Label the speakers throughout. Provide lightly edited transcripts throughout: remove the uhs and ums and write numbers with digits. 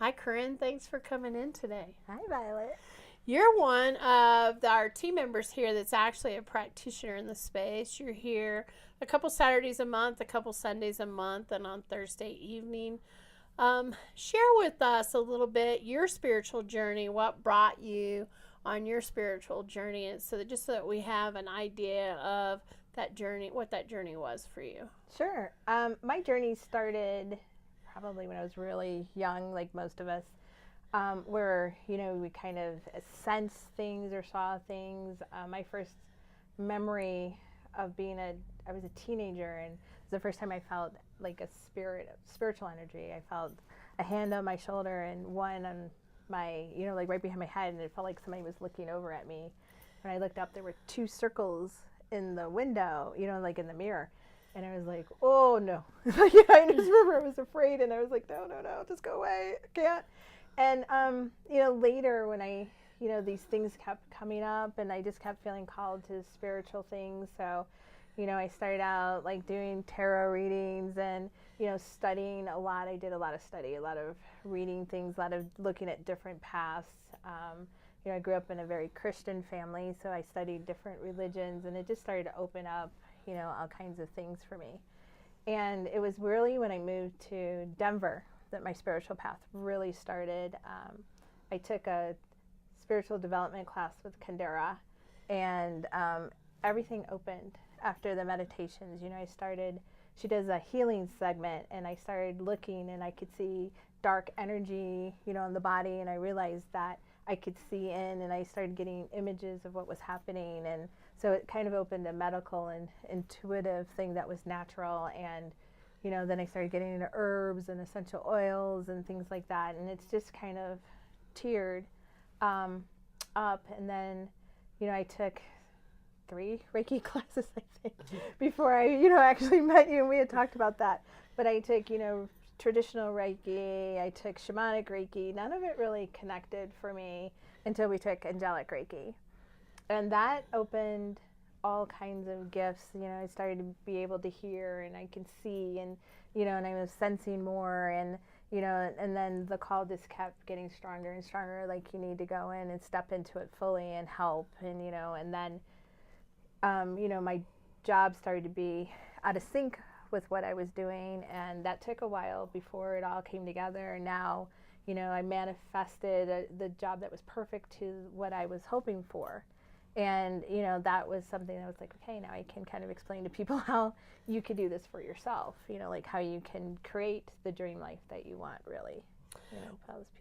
Speaker 1: Hi, Corinne. Thanks for coming in today.
Speaker 2: Hi, Violet.
Speaker 1: You're one of our team members here that's actually a practitioner in the space. You're here a couple Saturdays a month, a couple Sundays a month, and on Thursday evening. Share with us a little bit your spiritual journey, what brought you on your spiritual journey, and so that we have an idea of that journey, what that journey was for you.
Speaker 2: Sure. My journey started probably when I was really young, like most of us, where, we kind of sensed things or saw things. My first memory of I was a teenager, and it was the first time I felt like a spiritual energy. I felt a hand on my shoulder and one on my, like right behind my head, and it felt like somebody was looking over at me. When I looked up, there were two circles in the window, like in the mirror. And I was like, oh no. I just remember I was afraid, and I was like, no, no, no, just go away. I can't. And, later when these things kept coming up, and I just kept feeling called to spiritual things. So, I started out like doing tarot readings and, studying a lot. I did a lot of study, a lot of reading things, a lot of looking at different paths. I grew up in a very Christian family, so I studied different religions, and it just started to open up, all kinds of things for me. And it was really when I moved to Denver that my spiritual path really started. I took a spiritual development class with Kendra, and everything opened after the meditations. She does a healing segment, and I started looking, and I could see dark energy, in the body, and I realized that I could see in, and I started getting images of what was happening. And so it kind of opened a medical and intuitive thing that was natural. And, then I started getting into herbs and essential oils and things like that. And it's just kind of tiered up. And then, I took 3 Reiki classes, I think, before I, actually met you, and we had talked about that. But I took, traditional Reiki, I took shamanic Reiki. None of it really connected for me until we took angelic Reiki. And that opened all kinds of gifts. I started to be able to hear, and I could see, and, and I was sensing more, and, and then the call just kept getting stronger and stronger, like you need to go in and step into it fully and help. And, and then, my job started to be out of sync with what I was doing, and that took a while before it all came together. And now, I manifested the job that was perfect to what I was hoping for. And, that was something that was like, okay, now I can kind of explain to people how you could do this for yourself, like how you can create the dream life that you want, really.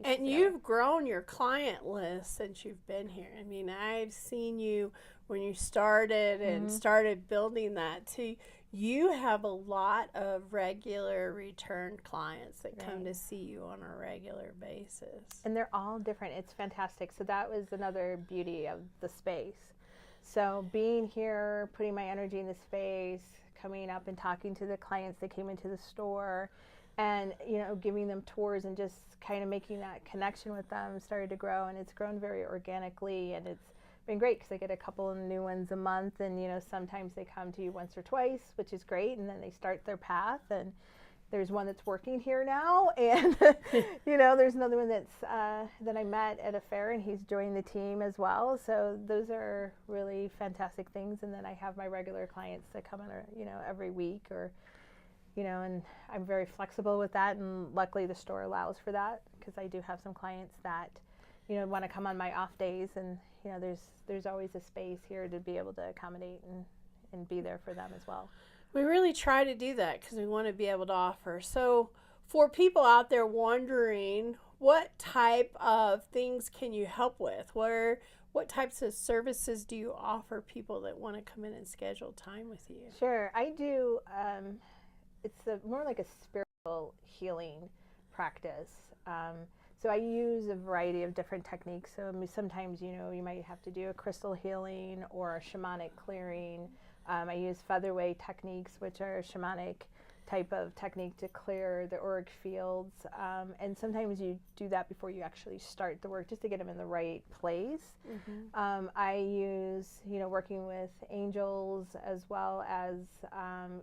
Speaker 1: And you've grown your client list since you've been here. I mean, I've seen you when you started and started building that too. You have a lot of regular return clients that come to see you on a regular basis.
Speaker 2: And they're all different. It's fantastic. So that was another beauty of the space. So being here, putting my energy in the space, coming up and talking to the clients that came into the store, and giving them tours and just kind of making that connection with them started to grow. And it's grown very organically, and it's been great because I get a couple of new ones a month, and sometimes they come to you once or twice, which is great, and then they start their path. And there's one that's working here now, and there's another one that's that I met at a fair, and he's joined the team as well. So those are really fantastic things. And then I have my regular clients that come in every week, or and I'm very flexible with that, and luckily the store allows for that, because I do have some clients that want to come on my off days, and there's always a space here to be able to accommodate and be there for them as well.
Speaker 1: We really try to do that because we want to be able to offer. So for people out there wondering, what type of things can you help with? What types of services do you offer people that want to come in and schedule time with you?
Speaker 2: Sure, I do. It's more like a spiritual healing practice. So I use a variety of different techniques. So sometimes, you might have to do a crystal healing or a shamanic clearing. I use featherweight techniques, which are a shamanic type of technique to clear the auric fields. And sometimes you do that before you actually start the work, just to get them in the right place. I use, working with angels, as well as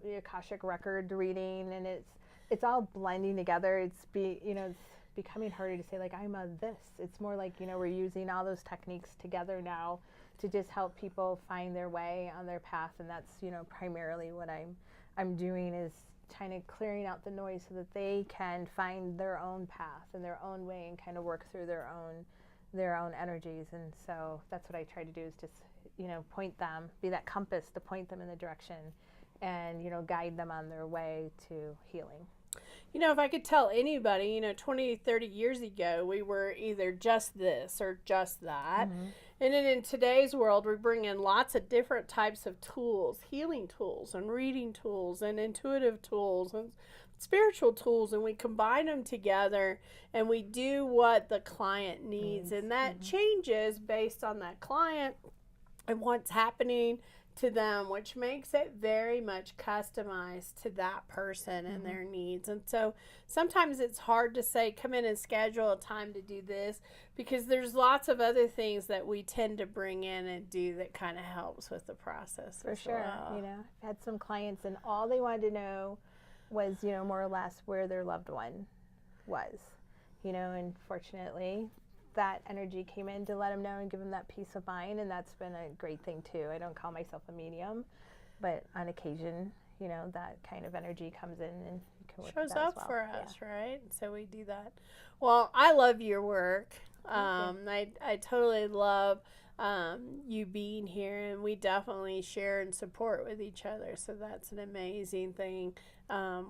Speaker 2: the Akashic record reading, and it's all blending together. It's becoming harder to say like I'm a this. It's more like, you know, we're using all those techniques together now to just help people find their way on their path, and that's, you know, primarily what I'm doing, is kind of clearing out the noise so that they can find their own path and their own way and kind of work through their own energies. And so that's what I try to do, is just, you know, point them, be that compass to point them in the direction and, you know, guide them on their way to healing.
Speaker 1: You know, if I could tell anybody, you know, 20, 30 years ago, we were either just this or just that. Mm-hmm. And then in today's world, we bring in lots of different types of tools, healing tools and reading tools and intuitive tools and spiritual tools, and we combine them together and we do what the client needs. And that changes based on that client and what's happening to them, which makes it very much customized to that person and their needs. And so sometimes it's hard to say, come in and schedule a time to do this, because there's lots of other things that we tend to bring in and do that kind of helps with the process.
Speaker 2: For sure. Well, you know, I've had some clients and all they wanted to know was, you know, more or less where their loved one was, you know, and fortunately that energy came in to let them know and give them that peace of mind, and that's been a great thing too. I don't call myself a medium, but on occasion, you know, that kind of energy comes in and you can work
Speaker 1: shows
Speaker 2: with that
Speaker 1: up
Speaker 2: as well.
Speaker 1: for us, right? So we do that. Well, I love your work. I totally love you being here, and we definitely share and support with each other, so that's an amazing thing.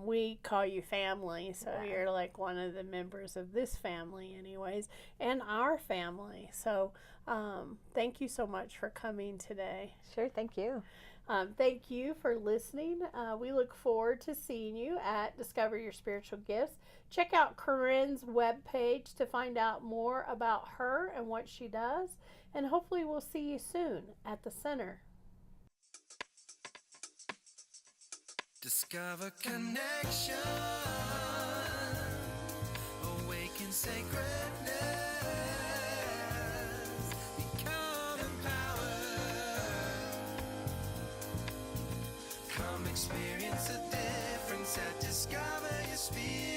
Speaker 1: We call you family, so you're like one of the members of this family anyways, and our family. So thank you so much for coming today.
Speaker 2: Sure, thank you.
Speaker 1: Thank you for listening. We look forward to seeing you at Discover Your Spiritual Gifts. Check out Corinne's webpage to find out more about her and what she does, and hopefully we'll see you soon at the center.
Speaker 3: Discover connection, awaken sacredness, become empowered. Come experience a difference at Discover Your Spirit.